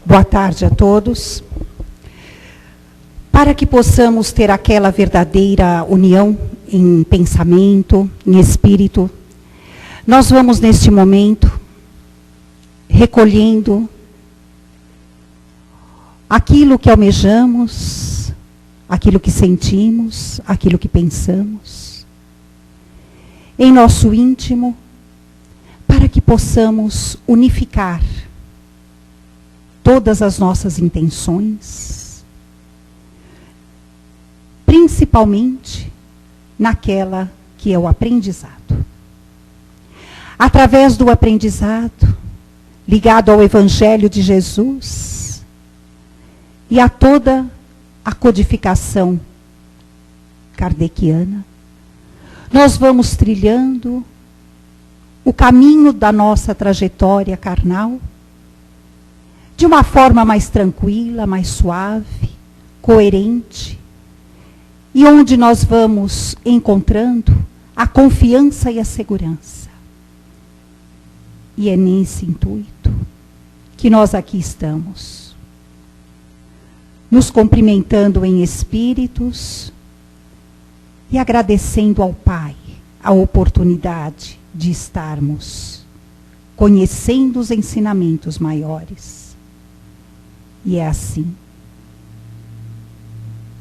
Boa tarde a todos. Para que possamos ter aquela verdadeira união em pensamento, em espírito, nós vamos neste momento recolhendo aquilo que almejamos, aquilo que sentimos, aquilo que pensamos, em nosso íntimo, para que possamos unificar todas as nossas intenções, principalmente naquela que é o aprendizado. Através do aprendizado, ligado ao Evangelho de Jesus e a toda a codificação kardeciana, nós vamos trilhando o caminho da nossa trajetória carnal de uma forma mais tranquila, mais suave, coerente, e onde nós vamos encontrando a confiança e a segurança. E é nesse intuito que nós aqui estamos, nos cumprimentando em espíritos e agradecendo ao Pai a oportunidade de estarmos conhecendo os ensinamentos maiores. E é assim,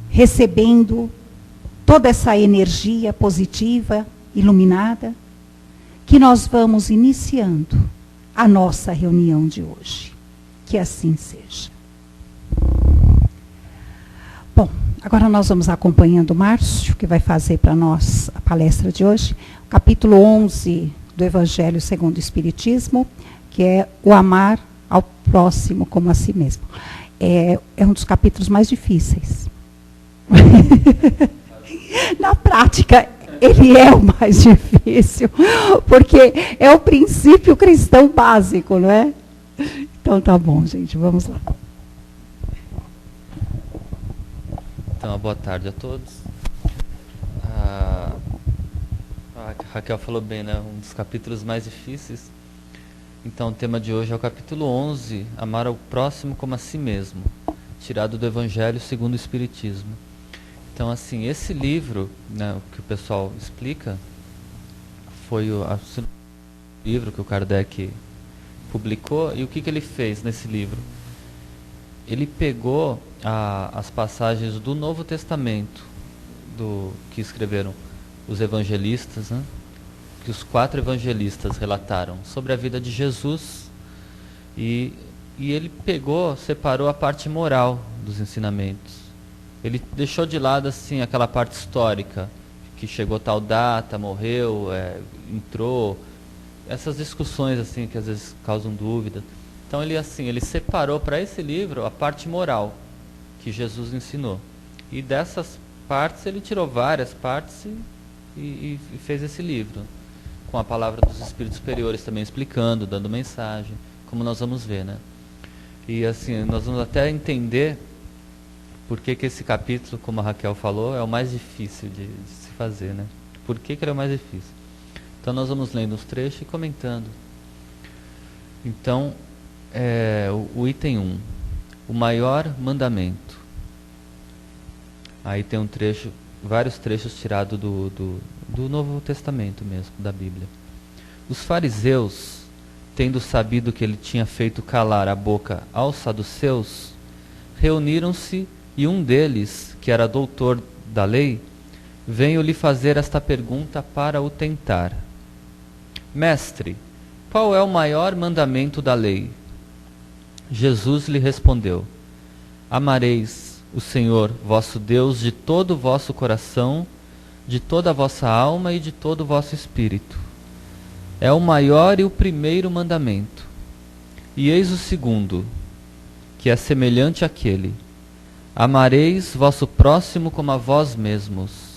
recebendo toda essa energia positiva, iluminada, que nós vamos iniciando a nossa reunião de hoje. Que assim seja. Bom, agora nós vamos acompanhando o Márcio, que vai fazer para nós a palestra de hoje, capítulo 11 do Evangelho segundo o Espiritismo, que é o amar ao próximo como a si mesmo. É um dos capítulos mais difíceis. Na prática, ele é o mais difícil, porque é o princípio cristão básico, não é? Então tá bom, gente, vamos lá. Então, boa tarde a todos. A Raquel falou bem, né? Um dos capítulos mais difíceis. Então, o tema de hoje é o capítulo 11, Amar ao Próximo como a Si Mesmo, tirado do Evangelho segundo o Espiritismo. Então, assim, esse livro, né, o que o pessoal explica, foi o livro que o Kardec publicou. E o que ele fez nesse livro? Ele pegou as passagens do Novo Testamento, que escreveram os evangelistas, né? Que os 4 evangelistas relataram sobre a vida de Jesus, e ele separou a parte moral dos ensinamentos. Ele deixou de lado assim aquela parte histórica, que chegou tal data, morreu, entrou, essas discussões assim que às vezes causam dúvida. Então ele separou para esse livro a parte moral que Jesus ensinou, e dessas partes ele tirou várias partes e fez esse livro, com a palavra dos espíritos superiores também explicando, dando mensagem, como nós vamos ver, né? E assim, nós vamos até entender por que esse capítulo, como a Raquel falou, é o mais difícil de se fazer, né? Por que ele é o mais difícil? Então nós vamos lendo os trechos e comentando. Então, o item 1, o maior mandamento. Aí tem um trecho, vários trechos tirados do Novo Testamento mesmo, da Bíblia. Os fariseus, tendo sabido que ele tinha feito calar a boca aos saduceus, reuniram-se e um deles, que era doutor da lei, veio lhe fazer esta pergunta para o tentar. Mestre, qual é o maior mandamento da lei? Jesus lhe respondeu: amareis o Senhor vosso Deus de todo o vosso coração, de toda a vossa alma e de todo o vosso espírito. É o maior e o primeiro mandamento. E eis o segundo, que é semelhante àquele: amareis vosso próximo como a vós mesmos.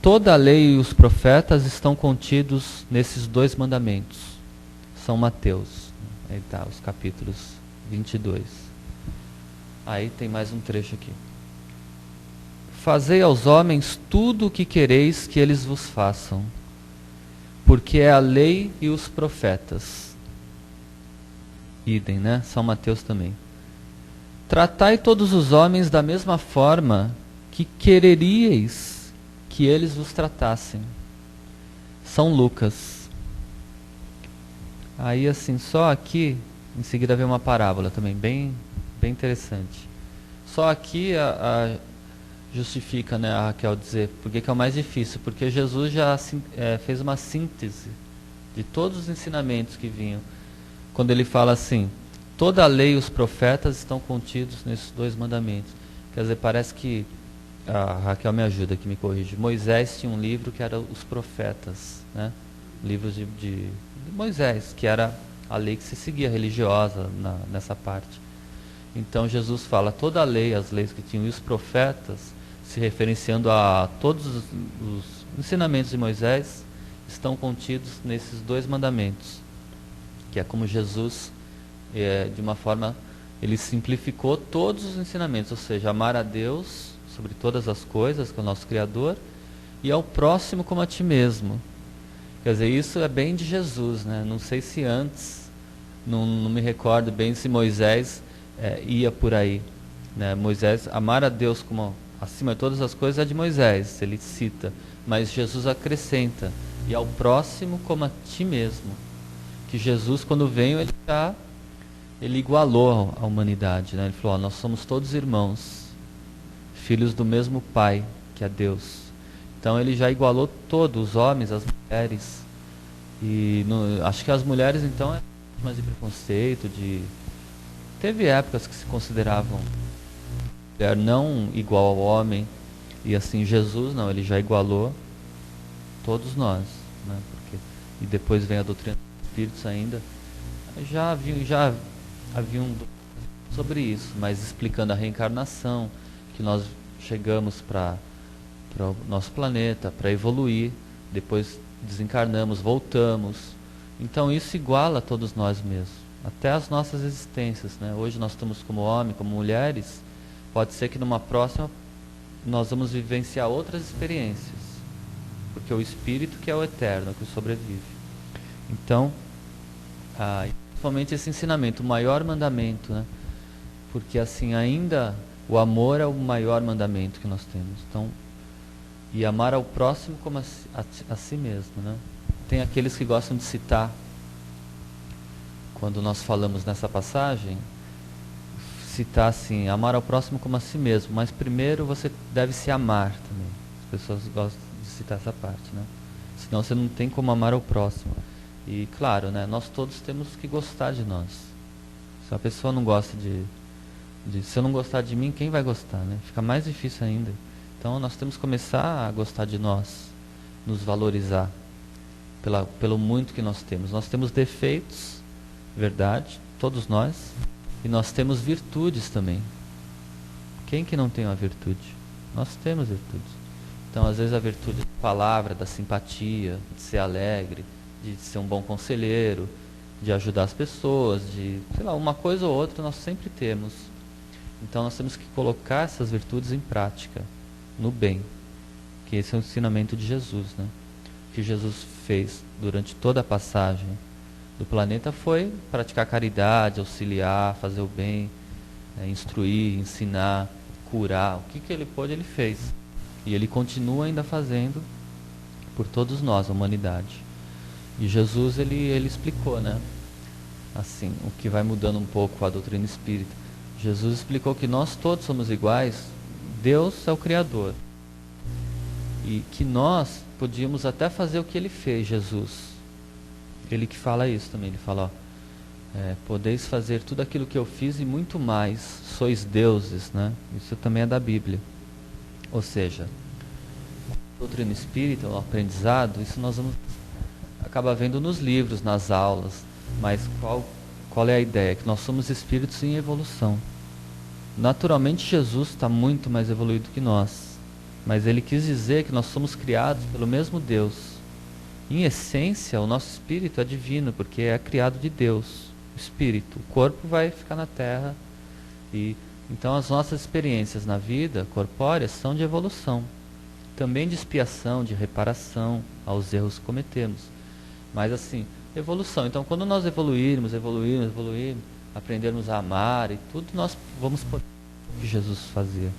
Toda a lei e os profetas estão contidos nesses dois mandamentos. São Mateus. Aí está, os capítulos 22. Aí tem mais um trecho aqui. Fazei aos homens tudo o que quereis que eles vos façam, porque é a lei e os profetas. Idem, né? São Mateus também. Tratai todos os homens da mesma forma que quereríeis que eles vos tratassem. São Lucas. Aí assim, só aqui, em seguida vem uma parábola também, bem interessante. Só aqui justifica, né, a Raquel dizer, porque que é o mais difícil, porque Jesus já fez uma síntese de todos os ensinamentos que vinham. Quando ele fala assim, toda a lei e os profetas estão contidos nesses dois mandamentos. Quer dizer, parece que, a Raquel me ajuda aqui, me corrige, Moisés tinha um livro que era os profetas, né? Livros de Moisés, que era a lei que se seguia, religiosa, nessa parte. Então Jesus fala, toda a lei, as leis que tinham, e os profetas, se referenciando a todos os ensinamentos de Moisés, estão contidos nesses dois mandamentos, que é como Jesus, de uma forma, ele simplificou todos os ensinamentos, ou seja, amar a Deus sobre todas as coisas, que é o nosso Criador, e ao próximo como a ti mesmo. Quer dizer, isso é bem de Jesus, né? Não sei se antes, não me recordo bem se Moisés ia por aí, né? Moisés, amar a Deus como acima de todas as coisas é de Moisés, ele cita, mas Jesus acrescenta, e ao próximo como a ti mesmo. Que Jesus, quando veio, ele igualou a humanidade, né? Ele falou, nós somos todos irmãos, filhos do mesmo Pai, que é Deus. Então ele já igualou todos, os homens, as mulheres. E acho que as mulheres, então, é mais de preconceito, teve épocas que se consideravam mulher não igual ao homem, e assim, Jesus não, ele já igualou todos nós, né? E depois vem a doutrina dos Espíritos ainda, já haviam sobre isso, mas explicando a reencarnação, que nós chegamos para o nosso planeta, para evoluir, depois desencarnamos, voltamos. Então isso iguala a todos nós mesmos, até as nossas existências, né? Hoje nós estamos como homem, como mulheres, pode ser que numa próxima nós vamos vivenciar outras experiências, porque o Espírito que é o eterno, que sobrevive. Então, principalmente esse ensinamento, o maior mandamento, né? Porque assim, ainda o amor é o maior mandamento que nós temos. Então, e amar ao próximo como a si mesmo, né? Tem aqueles que gostam de citar, quando nós falamos nessa passagem, citar assim, amar ao próximo como a si mesmo, mas primeiro você deve se amar também. As pessoas gostam de citar essa parte, né? Senão você não tem como amar ao próximo. E claro, né, nós todos temos que gostar de nós. Se a pessoa não gosta se eu não gostar de mim, quem vai gostar, né? Fica mais difícil ainda. Então nós temos que começar a gostar de nós, nos valorizar pelo muito que nós temos. Nós temos defeitos, verdade, todos nós, e nós temos virtudes também. Quem que não tem uma virtude? Nós temos virtudes. Então às vezes a virtude da palavra, da simpatia, de ser alegre, de ser um bom conselheiro, de ajudar as pessoas, de, sei lá, uma coisa ou outra nós sempre temos. Então nós temos que colocar essas virtudes em prática, no bem, que esse é o ensinamento de Jesus, né? O que Jesus fez durante toda a passagem do planeta foi praticar caridade, auxiliar, fazer o bem, instruir, ensinar, curar. O que ele pôde, ele fez. E ele continua ainda fazendo por todos nós, a humanidade. E Jesus, ele explicou, né? Assim, o que vai mudando um pouco a doutrina espírita. Jesus explicou que nós todos somos iguais, Deus é o Criador. E que nós podíamos até fazer o que ele fez, Jesus. Ele que fala isso também, ele fala, podeis fazer tudo aquilo que eu fiz e muito mais, sois deuses, né? Isso também é da Bíblia. Ou seja, a doutrina espírita, o aprendizado, isso nós vamos acabar vendo nos livros, nas aulas, mas qual é a ideia? Que nós somos espíritos em evolução. Naturalmente Jesus está muito mais evoluído que nós, mas ele quis dizer que nós somos criados pelo mesmo Deus. Em essência, o nosso espírito é divino, porque é criado de Deus, o espírito. O corpo vai ficar na terra, e então as nossas experiências na vida corpórea são de evolução, também de expiação, de reparação aos erros que cometemos. Mas assim, evolução. Então quando nós evoluirmos, aprendermos a amar e tudo, nós vamos poder o que Jesus fazia,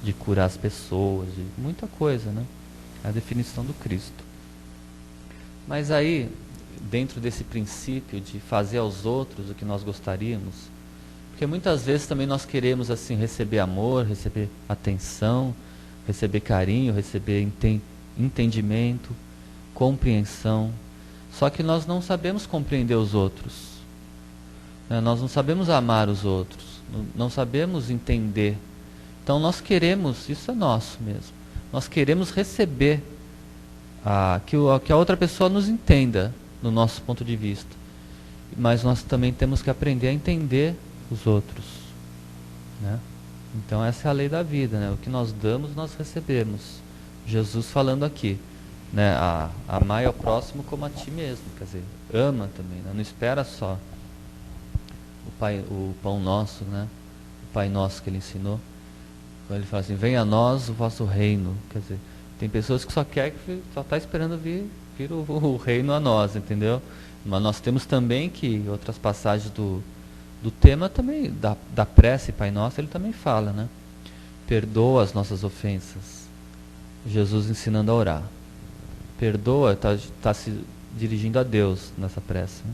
de curar as pessoas, de muita coisa, né? A definição do Cristo. Mas aí, dentro desse princípio de fazer aos outros o que nós gostaríamos, porque muitas vezes também nós queremos assim receber amor, receber atenção, receber carinho, receber entendimento, compreensão. Só que nós não sabemos compreender os outros, né? Nós não sabemos amar os outros, não sabemos entender. Então nós queremos, isso é nosso mesmo, nós queremos receber que a outra pessoa nos entenda no nosso ponto de vista. Mas nós também temos que aprender a entender os outros, né? Então essa é a lei da vida, né? O que nós damos, nós recebemos. Jesus falando aqui, né? Amai ao próximo como a ti mesmo, quer dizer, ama também, né? Não espera só o pão nosso, né? O Pai Nosso que ele ensinou. Quando ele fala assim, venha a nós o vosso reino, quer dizer, tem pessoas que só está esperando vir o reino a nós, entendeu? Mas nós temos também que, outras passagens do tema também, da prece Pai Nosso, ele também fala, né? Perdoa as nossas ofensas. Jesus ensinando a orar. Perdoa, está se dirigindo a Deus nessa prece, né?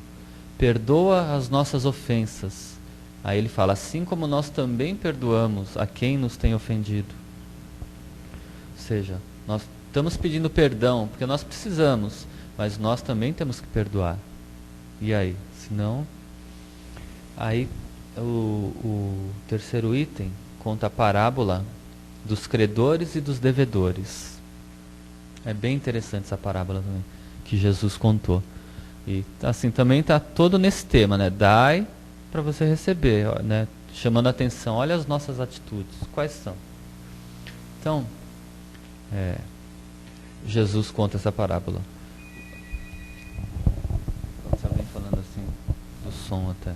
Perdoa as nossas ofensas. Aí ele fala, assim como nós também perdoamos a quem nos tem ofendido. Ou seja, nós estamos pedindo perdão, porque nós precisamos, mas nós também temos que perdoar. E aí? Senão... Aí o terceiro item conta a parábola dos credores e dos devedores. É bem interessante essa parábola também, que Jesus contou. E assim, também está todo nesse tema, né? Dai para você receber, né? Chamando a atenção, olha as nossas atitudes, quais são? Então, Jesus conta essa parábola. Se alguém falando assim, do som até.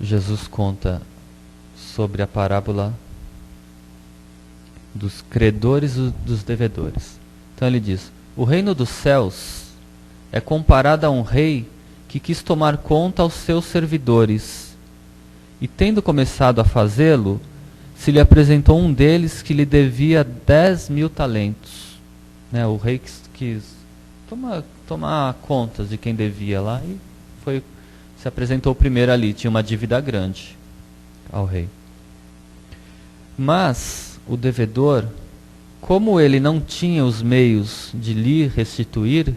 Jesus conta sobre a parábola dos credores e dos devedores. Então ele diz, o reino dos céus é comparado a um rei que quis tomar conta aos seus servidores. E tendo começado a fazê-lo, se lhe apresentou um deles que lhe devia 10.000 talentos. Né, o rei quis tomar contas de quem devia lá e se apresentou primeiro ali, tinha uma dívida grande ao rei. Mas o devedor, como ele não tinha os meios de lhe restituir,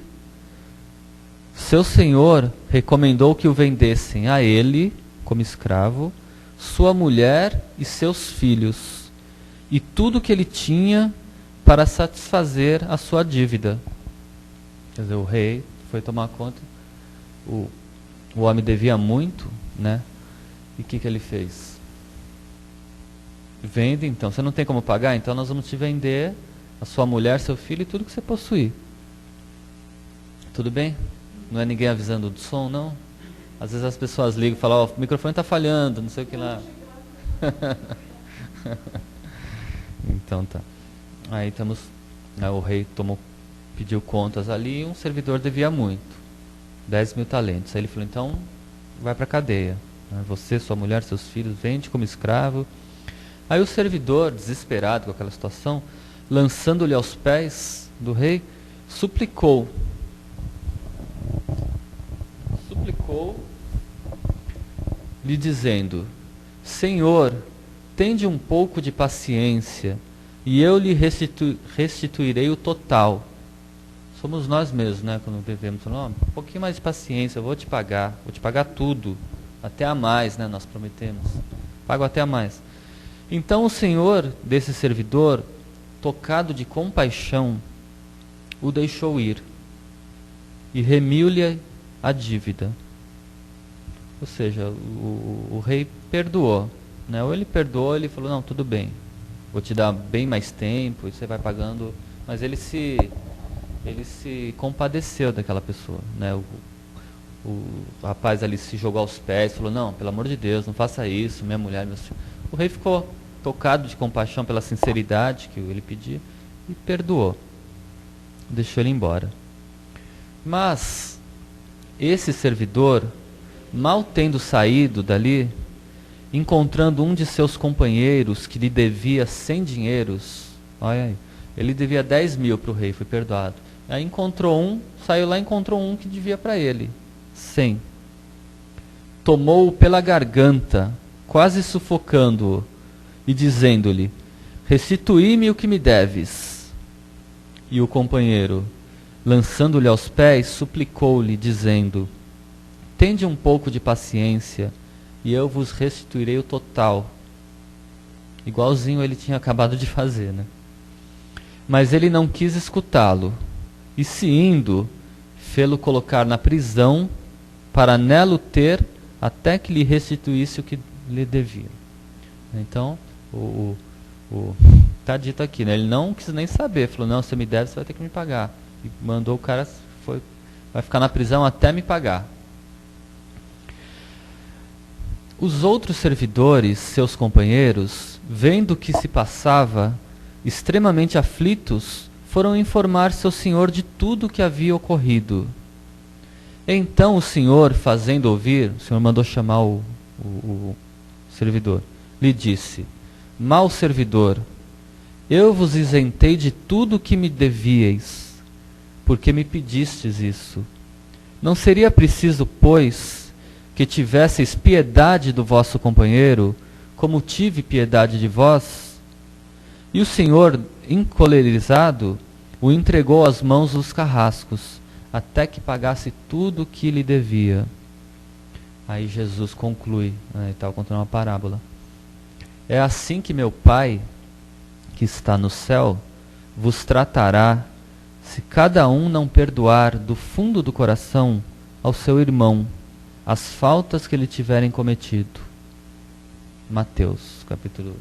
seu senhor recomendou que o vendessem a ele, como escravo, sua mulher e seus filhos, e tudo que ele tinha para satisfazer a sua dívida. Quer dizer, o rei foi tomar conta, o homem devia muito, né? E o que ele fez? Vende então, você não tem como pagar? Então nós vamos te vender a sua mulher, seu filho e tudo que você possuir. Tudo bem? Não é ninguém avisando do som, não? Às vezes as pessoas ligam e falam, o microfone está falhando, não sei o que lá. Então tá. Aí o rei pediu contas ali e um servidor devia muito. 10.000 talentos. Aí ele falou, então vai para a cadeia. Você, sua mulher, seus filhos, vende como escravo. Aí o servidor, desesperado com aquela situação, lançando-lhe aos pés do rei, suplicou, lhe dizendo, Senhor, tende um pouco de paciência, e eu lhe restituirei o total. Somos nós mesmos, né, quando devemos, um pouquinho mais de paciência, eu vou te pagar tudo, até a mais, né, nós prometemos, pago até a mais. Então o senhor desse servidor, tocado de compaixão, o deixou ir, e remiu-lhe a dívida. Ou seja, o rei perdoou, né? Ou ele perdoou, ele falou, não, tudo bem, vou te dar bem mais tempo, e você vai pagando, mas ele se compadeceu daquela pessoa, né? O rapaz ali se jogou aos pés, falou, não, pelo amor de Deus, não faça isso, minha mulher, meu filho. O rei ficou tocado de compaixão pela sinceridade que ele pedia e perdoou, deixou ele embora. Mas esse servidor, mal tendo saído dali, encontrando um de seus companheiros que lhe devia 100 dinheiros, olha aí, ele devia 10.000 para o rei, foi perdoado. Aí saiu lá e encontrou um que devia para ele 100. Tomou-o pela garganta, quase sufocando-o, e dizendo-lhe, restituí-me o que me deves. E o companheiro, lançando-lhe aos pés, suplicou-lhe, dizendo, tende um pouco de paciência, e eu vos restituirei o total. Igualzinho ele tinha acabado de fazer, né? Mas ele não quis escutá-lo, e se indo, fê-lo colocar na prisão, para nela ter, até que lhe restituísse o que lhe devia. Então, tá dito aqui, né? Ele não quis nem saber, falou, não, você me deve, você vai ter que me pagar. E mandou o cara, vai ficar na prisão até me pagar. Os outros servidores, seus companheiros, vendo o que se passava, extremamente aflitos, foram informar seu senhor de tudo o que havia ocorrido. Então o senhor, fazendo ouvir, o senhor mandou chamar o servidor, lhe disse, mau servidor, eu vos isentei de tudo o que me devíeis, porque me pedistes isso. Não seria preciso, pois, que tivesseis piedade do vosso companheiro, como tive piedade de vós? E o senhor, encolerizado, o entregou às mãos dos carrascos, até que pagasse tudo o que lhe devia. Aí Jesus conclui, ele estava contando uma parábola. É assim que meu Pai, que está no céu, vos tratará, se cada um não perdoar do fundo do coração ao seu irmão as faltas que ele tiverem cometido. Mateus, capítulo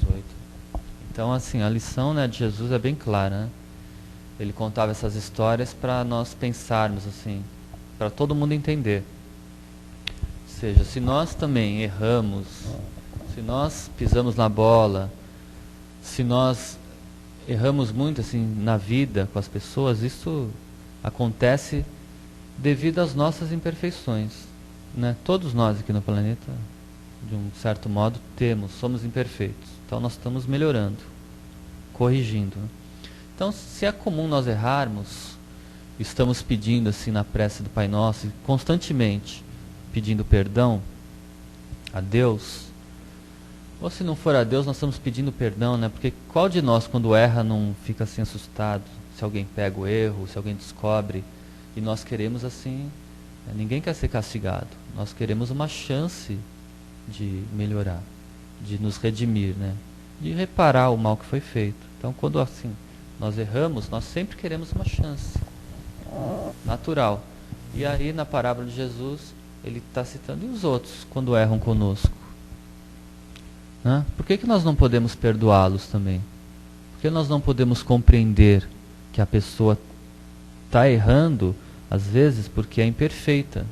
18. Então, assim, a lição, né, de Jesus é bem clara, né? Ele contava essas histórias para nós pensarmos, assim, para todo mundo entender. Ou seja, se nós também erramos, se nós pisamos na bola, se nós erramos muito, assim, na vida com as pessoas, isso acontece devido às nossas imperfeições, né? Todos nós aqui no planeta, de um certo modo, somos imperfeitos. Então nós estamos melhorando, corrigindo, né? Então, se é comum nós errarmos, estamos pedindo assim na prece do Pai Nosso, constantemente pedindo perdão a Deus, ou se não for a Deus, nós estamos pedindo perdão, né? Porque qual de nós, quando erra, não fica assim assustado? Se alguém pega o erro, se alguém descobre, e nós queremos assim, ninguém quer ser castigado, nós queremos uma chance de melhorar, de nos redimir, né? De reparar o mal que foi feito. Então, quando assim nós erramos, nós sempre queremos uma chance natural. E aí na parábola de Jesus, ele está citando, e os outros, quando erram conosco? Né? Por que nós não podemos perdoá-los também? Por que nós não podemos compreender que a pessoa está errando, às vezes, porque é imperfeita?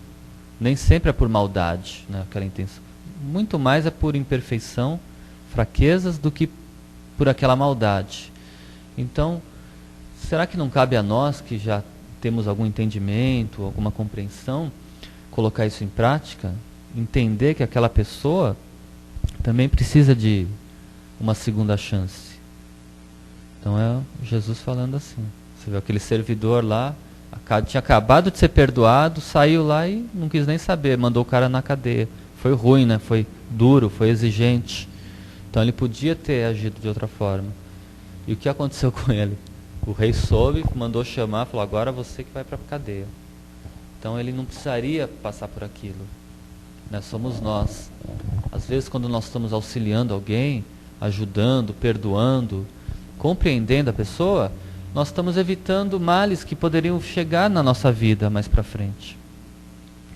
Nem sempre é por maldade, né, aquela intenção. Muito mais é por imperfeição, fraquezas, do que por aquela maldade. Então, será que não cabe a nós, que já temos algum entendimento, alguma compreensão, colocar isso em prática? Entender que aquela pessoa também precisa de uma segunda chance. Então é Jesus falando assim. Você vê aquele servidor lá, tinha acabado de ser perdoado, saiu lá e não quis nem saber, mandou o cara na cadeia. Foi ruim, né? Foi duro, foi exigente. Então ele podia ter agido de outra forma. E o que aconteceu com ele? O rei soube, mandou chamar, falou, agora você que vai para a cadeia. Então ele não precisaria passar por aquilo. Né? Somos nós. Às vezes quando nós estamos auxiliando alguém, ajudando, perdoando, compreendendo a pessoa, nós estamos evitando males que poderiam chegar na nossa vida mais para frente.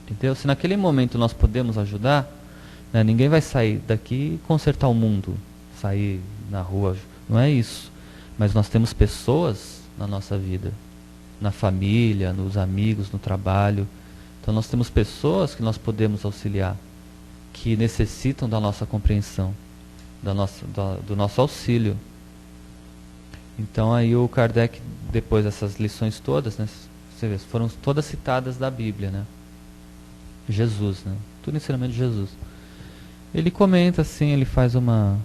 Entendeu? Se naquele momento nós podemos ajudar, né, ninguém vai sair daqui e consertar o mundo, sair na rua, não é isso. Mas nós temos pessoas na nossa vida, na família, nos amigos, no trabalho. Então nós temos pessoas que nós podemos auxiliar, que necessitam da nossa compreensão, do nosso auxílio. Então aí o Kardec, depois dessas lições todas, né, você vê, foram todas citadas da Bíblia, né? Jesus, né? Tudo ensinamento de Jesus. Ele comenta assim, ele faz um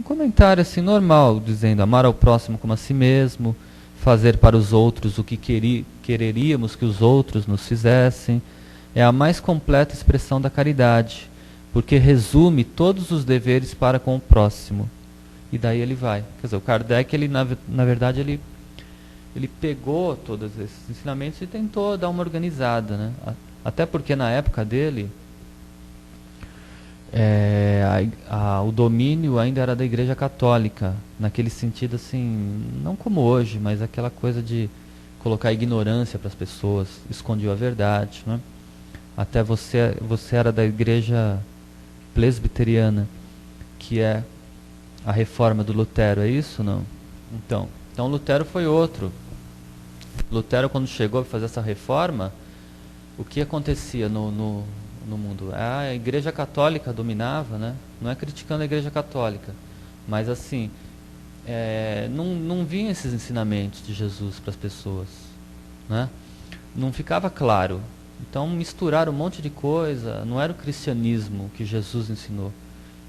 comentário assim normal, dizendo: amar ao próximo como a si mesmo, fazer para os outros o que quereríamos que os outros nos fizessem, é a mais completa expressão da caridade, porque resume todos os deveres para com o próximo. E daí ele vai. Quer dizer, o Kardec, ele, na verdade, ele pegou todos esses ensinamentos e tentou dar uma organizada, né? Até porque na época dele, o domínio ainda era da Igreja Católica, naquele sentido assim, não como hoje, mas aquela coisa de colocar ignorância para as pessoas, escondiam a verdade, né? Até você era da Igreja Presbiteriana, que é a reforma do Lutero, é isso? Não? Então Lutero foi outro. Lutero, quando chegou a fazer essa reforma, o que acontecia no mundo? A Igreja Católica dominava, né? Não é criticando a Igreja Católica, mas assim, não vinham esses ensinamentos de Jesus para as pessoas, né? Não ficava claro. Então misturaram um monte de coisa, não era o cristianismo que Jesus ensinou.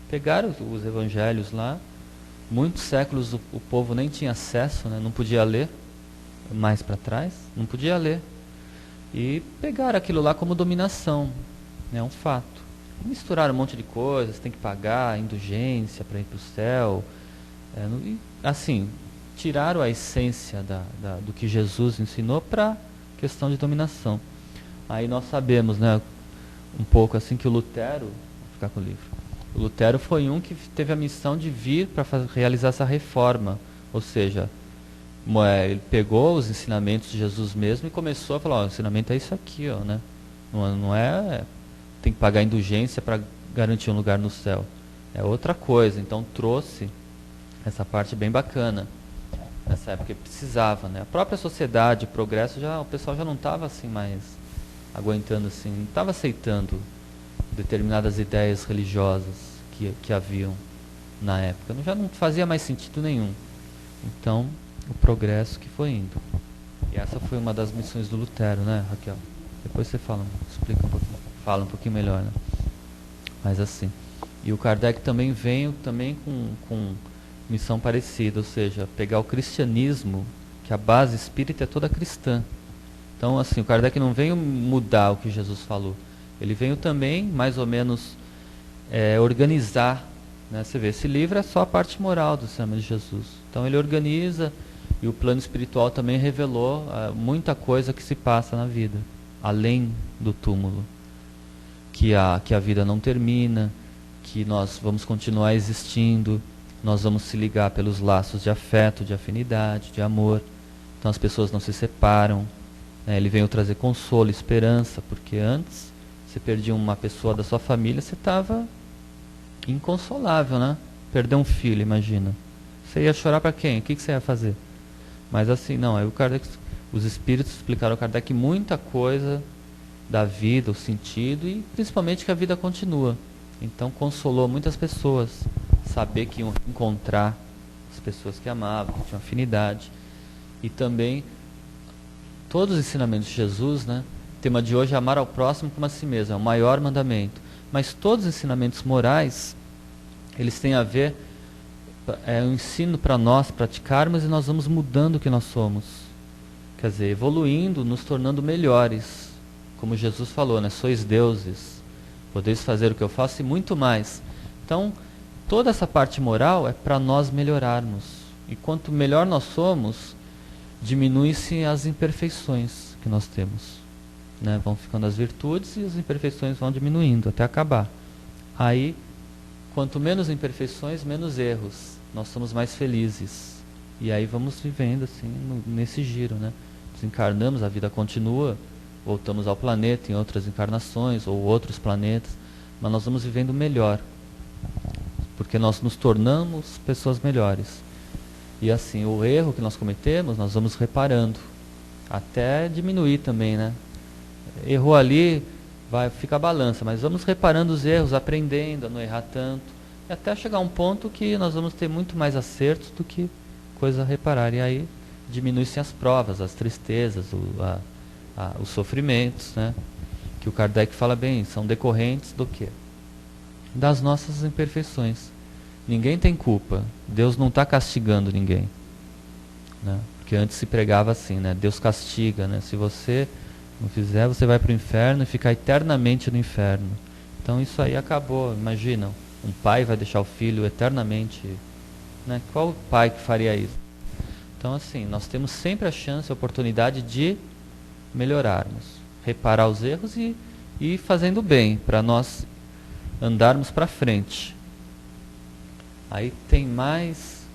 Pegaram os evangelhos lá, muitos séculos o povo nem tinha acesso, né? Não podia ler, mais para trás, não podia ler. E pegaram aquilo lá como dominação, é um fato. Misturaram um monte de coisas, tem que pagar indulgência para ir para o céu. Assim, tiraram a essência do que Jesus ensinou para questão de dominação. Aí nós sabemos, né, um pouco assim, que o Lutero, vou ficar com o livro, o Lutero foi um que teve a missão de vir para realizar essa reforma. Ou seja, ele pegou os ensinamentos de Jesus mesmo e começou a falar: o ensinamento é isso aqui, ó, né? Não é tem que pagar indulgência para garantir um lugar no céu. É outra coisa. Então trouxe essa parte bem bacana. Nessa época precisava, né? A própria sociedade, o progresso, o pessoal já não estava assim mais aguentando, assim, não estava aceitando determinadas ideias religiosas que haviam na época. Já não fazia mais sentido nenhum. Então, o progresso que foi indo. E essa foi uma das missões do Lutero, né, Raquel? Depois você explica um pouquinho, fala um pouquinho melhor, né? Mas assim. E o Kardec também veio com missão parecida, ou seja, pegar o cristianismo, que a base espírita é toda cristã. Então, assim, o Kardec não veio mudar o que Jesus falou. Ele veio também, mais ou menos, organizar, né? Você vê, esse livro é só a parte moral do ensinamento de Jesus. Então ele organiza, e o plano espiritual também revelou muita coisa que se passa na vida, além do túmulo. Que a vida não termina, que nós vamos continuar existindo, nós vamos se ligar pelos laços de afeto, de afinidade, de amor. Então as pessoas não se separam. Ele veio trazer consolo, esperança, porque antes você perdia uma pessoa da sua família, você estava inconsolável, né? Perder um filho, imagina. Você ia chorar para quem? O que você ia fazer? Mas assim, não, aí os espíritos explicaram ao Kardec muita coisa da vida, o sentido e principalmente que a vida continua. Então consolou muitas pessoas saber que iam encontrar as pessoas que amavam, que tinham afinidade. E também todos os ensinamentos de Jesus, né? O tema de hoje é amar ao próximo como a si mesmo, é o maior mandamento. Mas todos os ensinamentos morais, eles têm a ver, é um ensino para nós praticarmos e nós vamos mudando o que nós somos. Quer dizer, evoluindo, nos tornando melhores. Como Jesus falou, né? Sois deuses, podeis fazer o que eu faço e muito mais. Então, toda essa parte moral é para nós melhorarmos. E quanto melhor nós somos, diminui-se as imperfeições que nós temos. Né? Vão ficando as virtudes e as imperfeições vão diminuindo até acabar. Aí, quanto menos imperfeições, menos erros. Nós somos mais felizes. E aí vamos vivendo assim, nesse giro. Né? Desencarnamos, a vida continua, voltamos ao planeta em outras encarnações ou outros planetas, mas nós vamos vivendo melhor. Porque nós nos tornamos pessoas melhores. E assim, o erro que nós cometemos, nós vamos reparando. Até diminuir também, né? Errou ali, fica a balança, mas vamos reparando os erros, aprendendo a não errar tanto. E até chegar a um ponto que nós vamos ter muito mais acertos do que coisa a reparar. E aí diminui-se as provas, as tristezas, os sofrimentos, né? Que o Kardec fala bem, são decorrentes do quê? Das nossas imperfeições. Ninguém tem culpa. Deus não está castigando ninguém. Né? Porque antes se pregava assim, né? Deus castiga. Né? Se você não fizer, você vai para o inferno e ficar eternamente no inferno. Então isso aí acabou. Imagina, um pai vai deixar o filho eternamente. Né? Qual pai que faria isso? Então assim, nós temos sempre a chance, a oportunidade de melhorarmos. Reparar os erros e ir fazendo bem, para nós andarmos para frente. Aí tem mais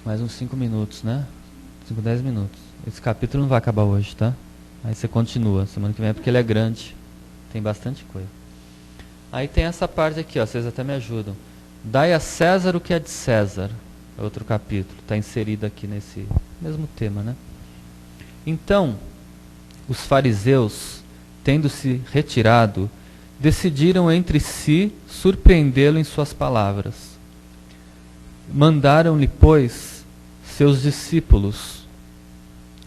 uns 5 minutos, né? 5, 10 minutos. Esse capítulo não vai acabar hoje, tá? Aí você continua, semana que vem, porque ele é grande. Tem bastante coisa. Aí tem essa parte aqui, ó, vocês até me ajudam. Dai a César o que é de César. É outro capítulo, está inserido aqui nesse mesmo tema, né? Então, os fariseus, tendo se retirado, decidiram entre si surpreendê-lo em suas palavras. Mandaram-lhe, pois, seus discípulos,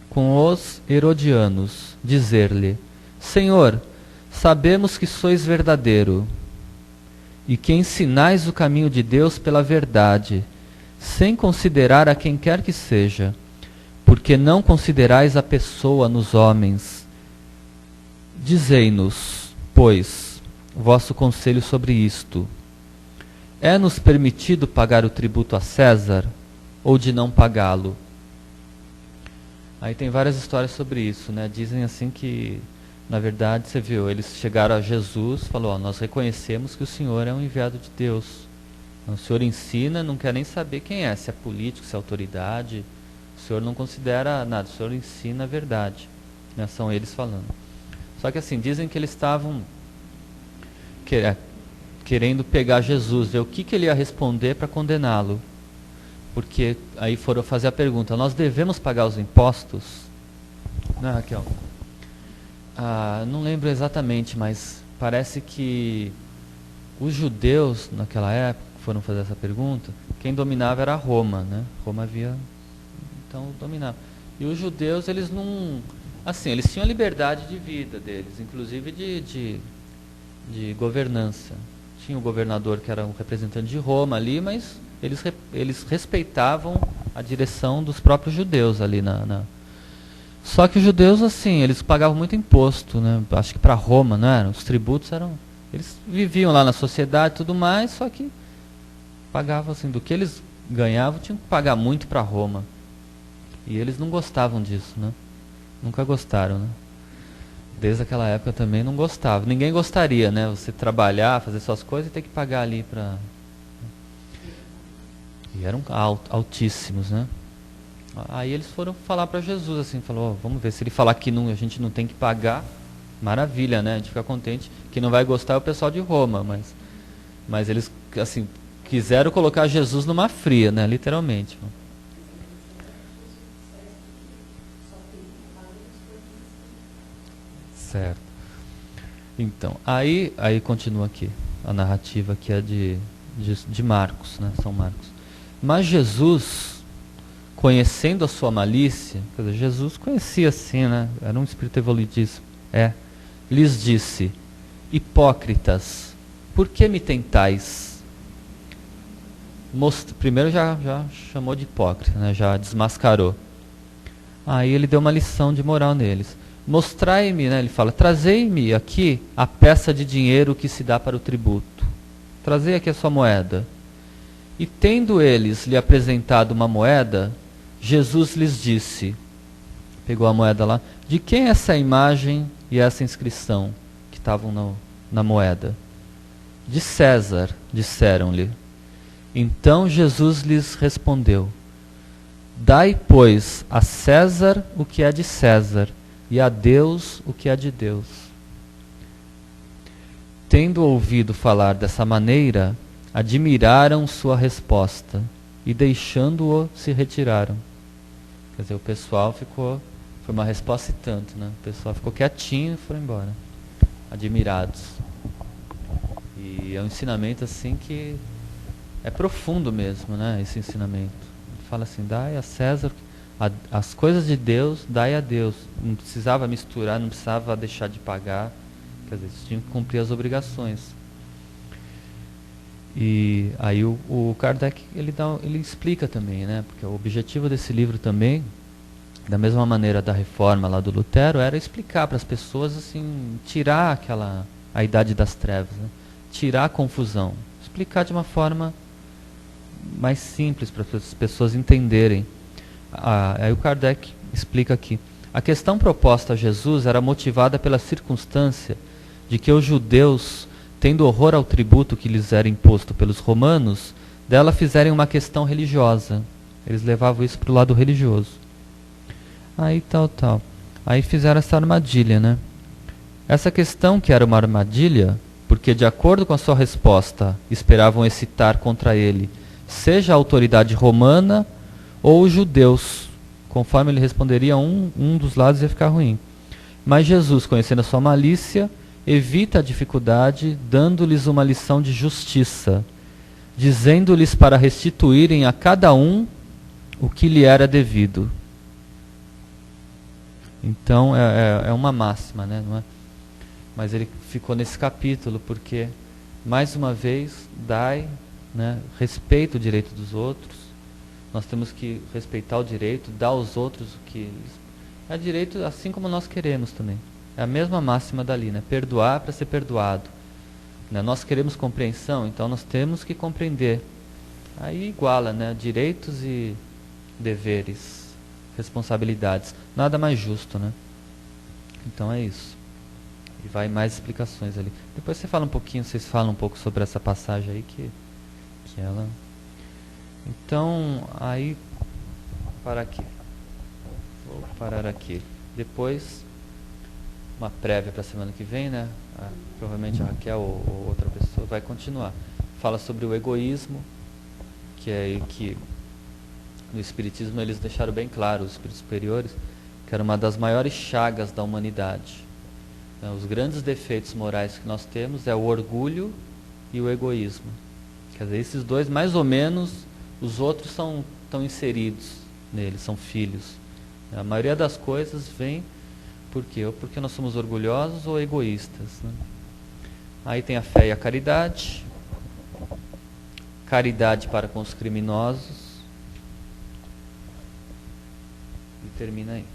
com os herodianos, dizer-lhe: Senhor, sabemos que sois verdadeiro, e que ensinais o caminho de Deus pela verdade, sem considerar a quem quer que seja, porque não considerais a pessoa nos homens. Dizei-nos, pois, vosso conselho sobre isto. É-nos permitido pagar o tributo a César, ou de não pagá-lo? Aí tem várias histórias sobre isso, né? Dizem assim que, na verdade, você viu, eles chegaram a Jesus, falou, ó, nós reconhecemos que o Senhor é um enviado de Deus. O Senhor ensina, não quer nem saber quem é, se é político, se é autoridade. O Senhor não considera nada, o Senhor ensina a verdade. Né? São eles falando. Só que assim, dizem que eles estavam querendo pegar Jesus, ver o que ele ia responder para condená-lo. Porque aí foram fazer a pergunta, nós devemos pagar os impostos? Não, Raquel? Não lembro exatamente, mas parece que os judeus, naquela época, foram fazer essa pergunta, quem dominava era Roma, né? Roma havia, então, dominava. E os judeus, eles não... Assim, eles tinham a liberdade de vida deles, inclusive de governança. Tinha o governador que era um representante de Roma ali, mas eles respeitavam a direção dos próprios judeus ali Só que os judeus, assim, eles pagavam muito imposto, né? Acho que para Roma, não era? Os tributos eram... Eles viviam lá na sociedade e tudo mais, só que pagavam, assim, do que eles ganhavam, tinham que pagar muito para Roma. E eles não gostavam disso, né? Nunca gostaram, né? Desde aquela época também não gostava. Ninguém gostaria, né? Você trabalhar, fazer suas coisas e ter que pagar ali para... E eram altíssimos, né? Aí eles foram falar para Jesus, assim, falou, vamos ver, se ele falar que não, a gente não tem que pagar, maravilha, né? A gente fica contente. Quem não vai gostar é o pessoal de Roma, mas eles, assim, quiseram colocar Jesus numa fria, né? Literalmente. Certo. Então, aí continua aqui, a narrativa que é de Marcos, né? São Marcos. Mas Jesus, conhecendo a sua malícia, quer dizer, Jesus conhecia assim, né? Era um espírito evoluidíssimo. Lhes disse: hipócritas, por que me tentais? Primeiro já chamou de hipócrita, né? Já desmascarou. Aí ele deu uma lição de moral neles. Mostrai-me, né? Ele fala, trazei-me aqui a peça de dinheiro que se dá para o tributo. Trazei aqui a sua moeda. E tendo eles lhe apresentado uma moeda, Jesus lhes disse, pegou a moeda lá, de quem é essa imagem e essa inscrição que estavam na moeda? De César, disseram-lhe. Então Jesus lhes respondeu, dai, pois, a César o que é de César, e a Deus o que é de Deus. Tendo ouvido falar dessa maneira, admiraram sua resposta, e deixando-o, se retiraram. Quer dizer, o pessoal ficou, foi uma resposta e tanto, né? O pessoal ficou quietinho e foi embora, admirados. E é um ensinamento assim que é profundo mesmo, né? Esse ensinamento. Fala assim, dai a César as coisas de Deus, dai a Deus. Não precisava misturar, não precisava deixar de pagar. Quer dizer, tinha que cumprir as obrigações. E aí o Kardec ele explica também, né? Porque o objetivo desse livro também, da mesma maneira da reforma lá do Lutero, era explicar para as pessoas, assim, tirar a idade das trevas, né? Tirar a confusão, explicar de uma forma mais simples para as pessoas entenderem. Aí o Kardec explica aqui. A questão proposta a Jesus era motivada pela circunstância de que os judeus, tendo horror ao tributo que lhes era imposto pelos romanos, dela fizerem uma questão religiosa. Eles levavam isso para o lado religioso. Aí tal. Aí fizeram essa armadilha, né? Essa questão que era uma armadilha, porque de acordo com a sua resposta, esperavam excitar contra ele, seja a autoridade romana ou os judeus. Conforme ele responderia, um dos lados ia ficar ruim. Mas Jesus, conhecendo a sua malícia, evita a dificuldade, dando-lhes uma lição de justiça, dizendo-lhes para restituírem a cada um o que lhe era devido. Então é uma máxima, né? Não é? Mas ele ficou nesse capítulo porque, mais uma vez, dai, né, respeita o direito dos outros. Nós temos que respeitar o direito, dar aos outros o que é direito, assim como nós queremos também. É a mesma máxima dali, né? Perdoar para ser perdoado. Né? Nós queremos compreensão, então nós temos que compreender. Aí iguala, né? Direitos e deveres, responsabilidades. Nada mais justo, né? Então é isso. E vai mais explicações ali. Depois vocês falam um pouco sobre essa passagem aí que ela... Então, aí, vou parar aqui. Depois, uma prévia para a semana que vem, né? Provavelmente a Raquel ou outra pessoa vai continuar. Fala sobre o egoísmo, que no Espiritismo eles deixaram bem claro, os espíritos superiores, que era uma das maiores chagas da humanidade. Os grandes defeitos morais que nós temos é o orgulho e o egoísmo. Quer dizer, esses dois, mais ou menos, os outros estão inseridos neles, são filhos. A maioria das coisas vem por quê? Ou porque nós somos orgulhosos ou egoístas, né? Aí tem a fé e a caridade. Caridade para com os criminosos. E termina aí.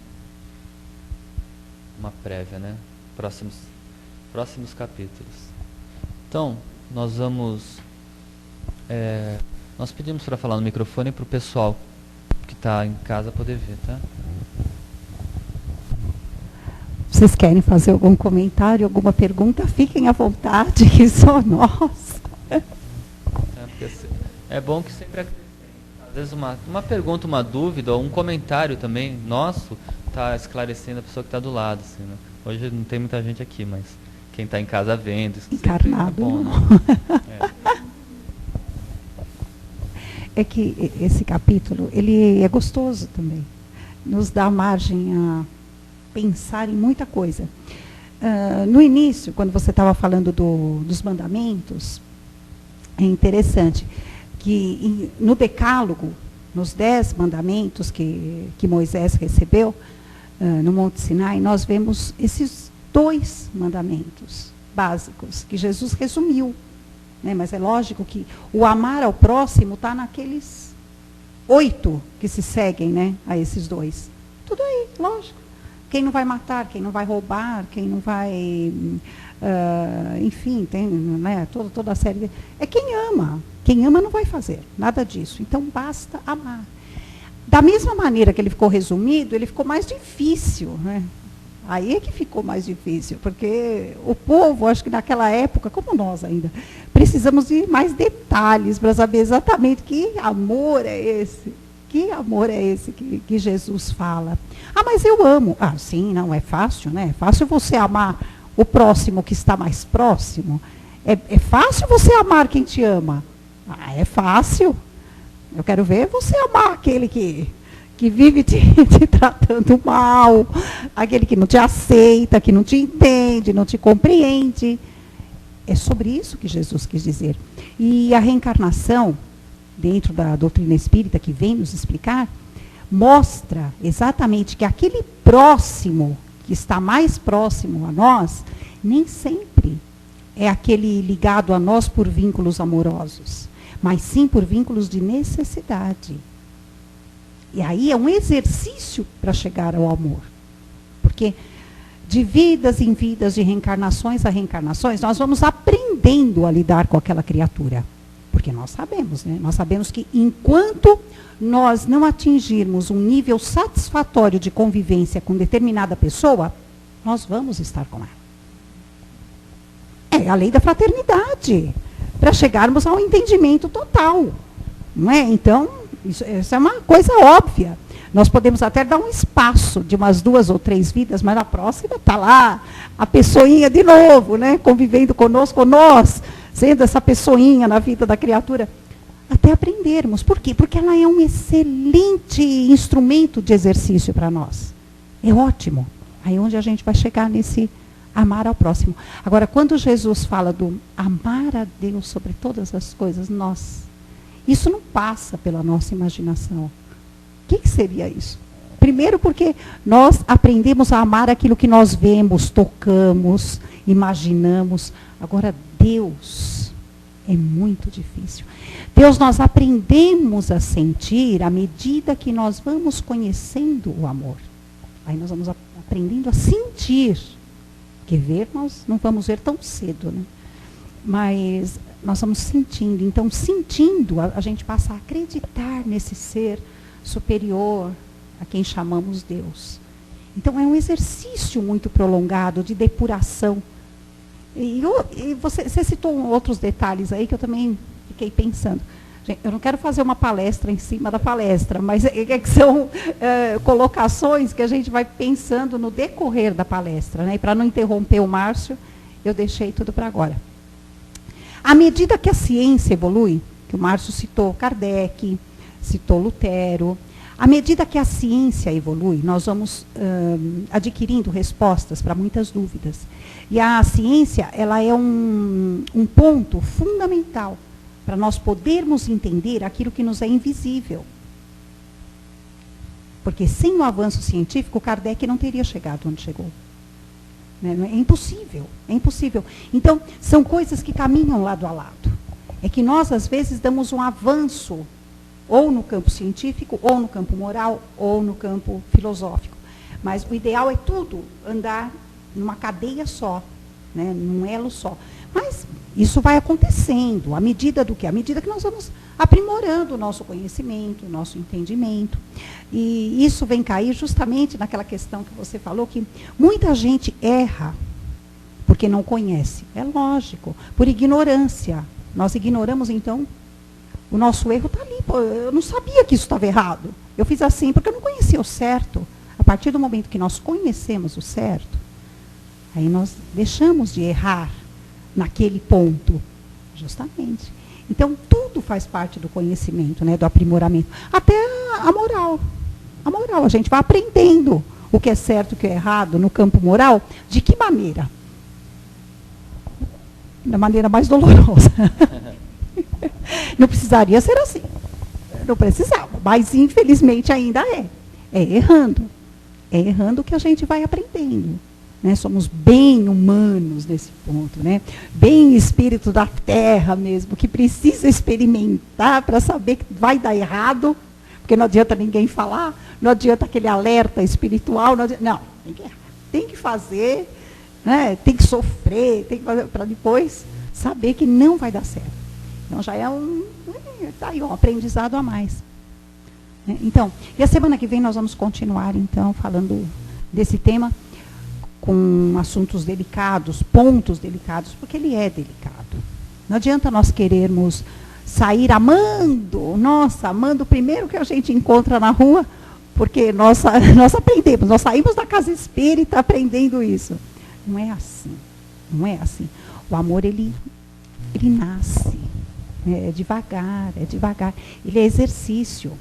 Uma prévia, né? Próximos capítulos. Então, nós vamos... nós pedimos para falar no microfone para o pessoal que está em casa poder ver, tá? Vocês querem fazer algum comentário, alguma pergunta? Fiquem à vontade, que só nós. É bom que sempre, às vezes, uma pergunta, uma dúvida, ou um comentário também nosso, está esclarecendo a pessoa que está do lado. Assim, né? Hoje não tem muita gente aqui, mas quem está em casa vendo, isso encarnado, é bom, né? É que esse capítulo, ele é gostoso também. Nos dá margem a pensar em muita coisa. no início, quando você estava falando dos mandamentos, é interessante que no Decálogo, nos 10 mandamentos que Moisés recebeu, no Monte Sinai, nós vemos esses 2 mandamentos básicos, que Jesus resumiu. Né? Mas é lógico que o amar ao próximo está naqueles 8 que se seguem, né, a esses 2. Tudo aí, lógico. Quem não vai matar, quem não vai roubar, quem não vai... enfim, tem, né, toda a série... É quem ama. Quem ama não vai fazer nada disso. Então, basta amar. Da mesma maneira que ele ficou resumido, ele ficou mais difícil, né? Aí é que ficou mais difícil, porque o povo, acho que naquela época, como nós ainda, precisamos de mais detalhes para saber exatamente que amor é esse. Que amor é esse que Jesus fala? Ah, mas eu amo. Ah, sim, não, é fácil, né? É fácil você amar o próximo que está mais próximo. É fácil você amar quem te ama. Ah, é fácil. Eu quero ver você amar aquele que vive te tratando mal, aquele que não te aceita, que não te entende, não te compreende. É sobre isso que Jesus quis dizer. E a reencarnação, dentro da doutrina espírita, que vem nos explicar, mostra exatamente que aquele próximo, que está mais próximo a nós, nem sempre é aquele ligado a nós por vínculos amorosos, mas sim por vínculos de necessidade. E aí é um exercício para chegar ao amor. Porque de vidas em vidas, de reencarnações a reencarnações, nós vamos aprendendo a lidar com aquela criatura. Porque nós sabemos, né? Nós sabemos que enquanto nós não atingirmos um nível satisfatório de convivência com determinada pessoa, nós vamos estar com ela. É a lei da fraternidade, para chegarmos ao entendimento total. Não é? Então, isso é uma coisa óbvia. Nós podemos até dar um espaço de umas 2 ou 3 vidas, mas na próxima está lá a pessoinha de novo, né? Convivendo conosco, nós, sendo essa pessoinha na vida da criatura, até aprendermos. Por quê? Porque ela é um excelente instrumento de exercício para nós. É ótimo. Aí onde a gente vai chegar nesse amar ao próximo. Agora, quando Jesus fala do amar a Deus sobre todas as coisas, isso não passa pela nossa imaginação. O que seria isso? Primeiro porque nós aprendemos a amar aquilo que nós vemos, tocamos, imaginamos. Agora, Deus é muito difícil. Deus nós aprendemos a sentir à medida que nós vamos conhecendo o amor. Aí nós vamos aprendendo a sentir. Porque ver nós não vamos ver tão cedo, né? Mas nós vamos sentindo. Então, sentindo, a gente passa a acreditar nesse ser superior a quem chamamos Deus. Então, é um exercício muito prolongado de depuração. E você citou outros detalhes aí que eu também fiquei pensando. Gente, eu não quero fazer uma palestra em cima da palestra, mas que são colocações que a gente vai pensando no decorrer da palestra, né? E para não interromper o Márcio, eu deixei tudo para agora. À medida que a ciência evolui, que o Márcio citou Kardec, citou Lutero, à medida que a ciência evolui, nós vamos adquirindo respostas para muitas dúvidas. E a ciência, ela é um ponto fundamental para nós podermos entender aquilo que nos é invisível. Porque sem o avanço científico, Kardec não teria chegado onde chegou. É impossível, é impossível. Então, são coisas que caminham lado a lado. É que nós, às vezes, damos um avanço, ou no campo científico, ou no campo moral, ou no campo filosófico. Mas o ideal é tudo andar numa cadeia só, né, num elo só. Mas isso vai acontecendo, à medida do quê? À medida que nós vamos aprimorando o nosso conhecimento, o nosso entendimento. E isso vem cair justamente naquela questão que você falou, que muita gente erra porque não conhece. É lógico, por ignorância. Nós ignoramos, então, o nosso erro está ali. Pô, eu não sabia que isso estava errado. Eu fiz assim porque eu não conhecia o certo. A partir do momento que nós conhecemos o certo, aí nós deixamos de errar naquele ponto, justamente. Então, tudo faz parte do conhecimento, né, do aprimoramento. Até a moral. A moral, a gente vai aprendendo o que é certo e o que é errado no campo moral, de que maneira? Da maneira mais dolorosa. Não precisaria ser assim. Não precisava, mas infelizmente ainda é. É errando. É errando que a gente vai aprendendo. Né? Somos bem humanos nesse ponto, né? Bem espírito da terra mesmo, que precisa experimentar para saber que vai dar errado, porque não adianta ninguém falar, não adianta aquele alerta espiritual, não, tem que fazer, né? Tem que sofrer, tem que fazer para depois saber que não vai dar certo. Então já é tá aí, um aprendizado a mais. Né? Então, e a semana que vem nós vamos continuar então falando desse tema, com assuntos delicados, pontos delicados, porque ele é delicado. Não adianta nós querermos sair amando, amando o primeiro que a gente encontra na rua, porque nós aprendemos, nós saímos da casa espírita aprendendo isso. Não é assim, não é assim. O amor, ele nasce, é devagar, ele é exercício.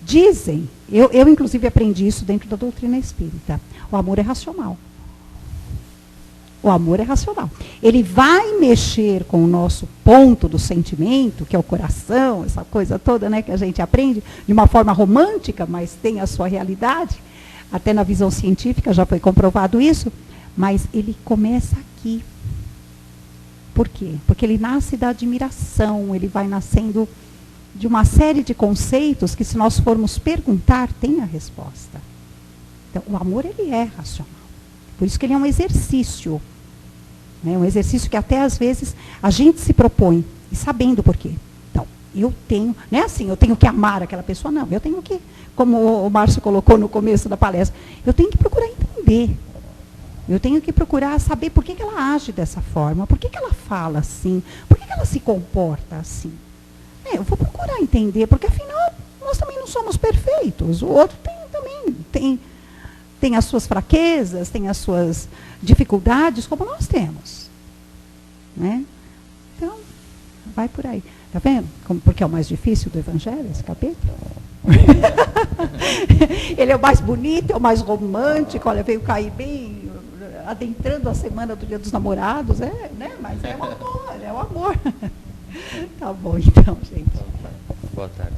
Dizem, eu inclusive aprendi isso dentro da doutrina espírita, o amor é racional. O amor é racional. Ele vai mexer com o nosso ponto do sentimento, que é o coração, essa coisa toda, né, que a gente aprende de uma forma romântica, mas tem a sua realidade. Até na visão científica já foi comprovado isso, mas ele começa aqui. Por quê? Porque ele nasce da admiração, ele vai nascendo de uma série de conceitos que, se nós formos perguntar, tem a resposta. Então, o amor, ele é racional. Por isso que ele é um exercício. Né? Um exercício que até, às vezes, a gente se propõe, e sabendo por quê. Então, eu tenho, não é assim, eu tenho que amar aquela pessoa, não. Eu tenho que, como o Márcio colocou no começo da palestra, eu tenho que procurar entender. Eu tenho que procurar saber por que ela age dessa forma, por que ela fala assim, por que ela se comporta assim. Eu vou procurar entender, porque afinal nós também não somos perfeitos. O outro tem as suas fraquezas, tem as suas dificuldades, como nós temos. Né? Então, vai por aí. Está vendo? Porque é o mais difícil do Evangelho, esse capítulo? Ele é o mais bonito, é o mais romântico, olha, veio cair bem, adentrando a semana do Dia dos Namorados, né? Mas é o amor, é o amor. Tá bom, então, gente. Boa tarde.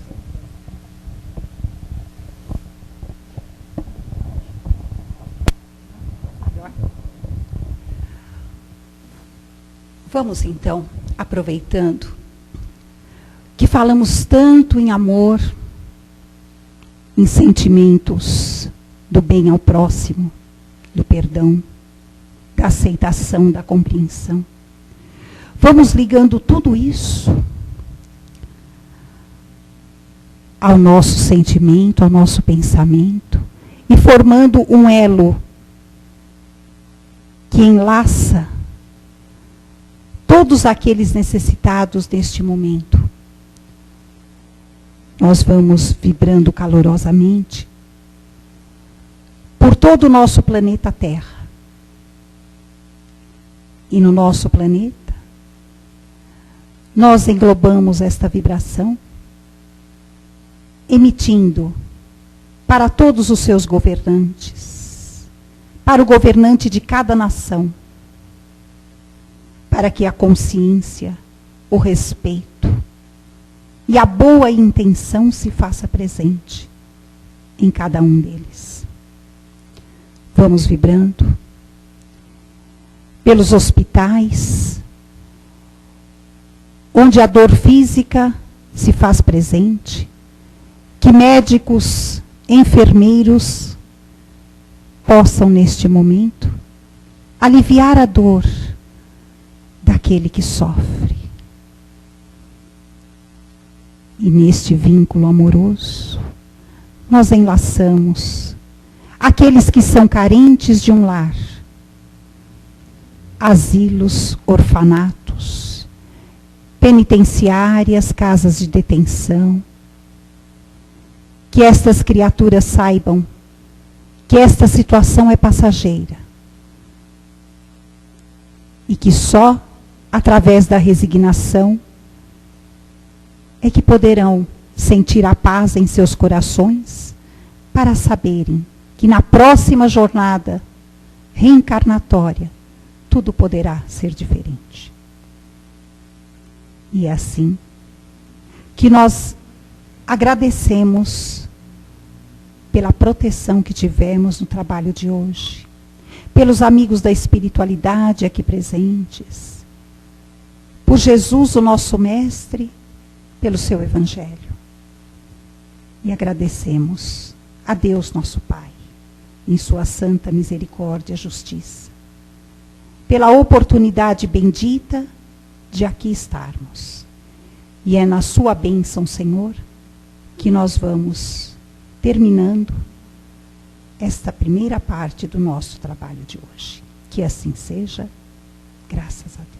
Vamos, então, aproveitando que falamos tanto em amor, em sentimentos do bem ao próximo, do perdão, da aceitação, da compreensão. Vamos ligando tudo isso ao nosso sentimento, ao nosso pensamento, e formando um elo que enlaça todos aqueles necessitados neste momento. Nós vamos vibrando calorosamente por todo o nosso planeta Terra. E no nosso planeta, nós englobamos esta vibração, emitindo para todos os seus governantes, para o governante de cada nação, para que a consciência, o respeito e a boa intenção se faça presente em cada um deles. Vamos vibrando pelos hospitais, onde a dor física se faz presente, que médicos, enfermeiros possam, neste momento, aliviar a dor daquele que sofre. E neste vínculo amoroso, nós enlaçamos aqueles que são carentes de um lar, asilos, orfanatos, penitenciárias, casas de detenção. Que estas criaturas saibam que esta situação é passageira. E que só através da resignação é que poderão sentir a paz em seus corações para saberem que na próxima jornada reencarnatória tudo poderá ser diferente. E é assim que nós agradecemos pela proteção que tivemos no trabalho de hoje, pelos amigos da espiritualidade aqui presentes, por Jesus, o nosso Mestre, pelo seu Evangelho. E agradecemos a Deus, nosso Pai, em sua santa misericórdia e justiça, pela oportunidade bendita de aqui estarmos. E é na sua bênção, Senhor, que nós vamos terminando esta primeira parte do nosso trabalho de hoje. Que assim seja, graças a Deus.